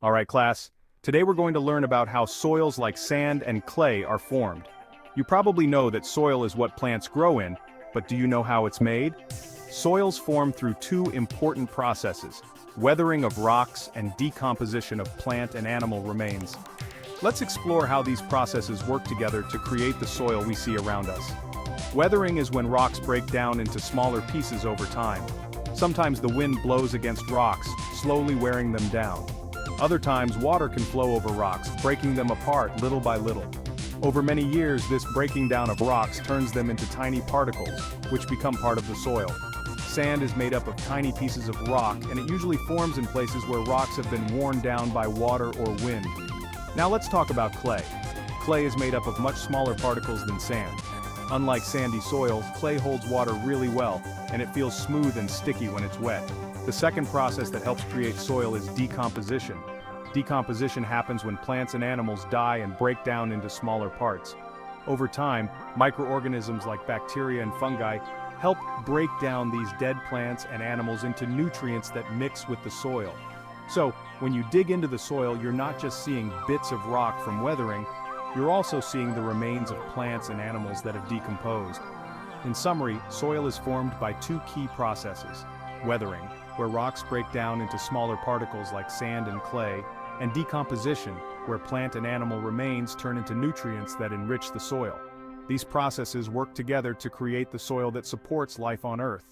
All right, class. Today we're going to learn about how soils like sand and clay are formed. You probably know that soil is what plants grow in, but do you know how it's made? Soils form through two important processes: weathering of rocks and decomposition of plant and animal remains. Let's explore how these processes work together to create the soil we see around us. Weathering is when rocks break down into smaller pieces over time. Sometimes the wind blows against rocks, slowly wearing them down. Other times water can flow over rocks, breaking them apart little by little. Over many years, this breaking down of rocks turns them into tiny particles, which become part of the soil. Sand is made up of tiny pieces of rock, and it usually forms in places where rocks have been worn down by water or wind. Now let's talk about clay. Clay is made up of much smaller particles than sand. Unlike sandy soil, clay holds water really well, and it feels smooth and sticky when it's wet. The second process that helps create soil is decomposition. Decomposition happens when plants and animals die and break down into smaller parts. Over time, microorganisms like bacteria and fungi help break down these dead plants and animals into nutrients that mix with the soil. So, when you dig into the soil, you're not just seeing bits of rock from weathering, you're also seeing the remains of plants and animals that have decomposed. In summary, soil is formed by two key processes: weathering, where rocks break down into smaller particles like sand and clay, and decomposition, where plant and animal remains turn into nutrients that enrich the soil. These processes work together to create the soil that supports life on Earth.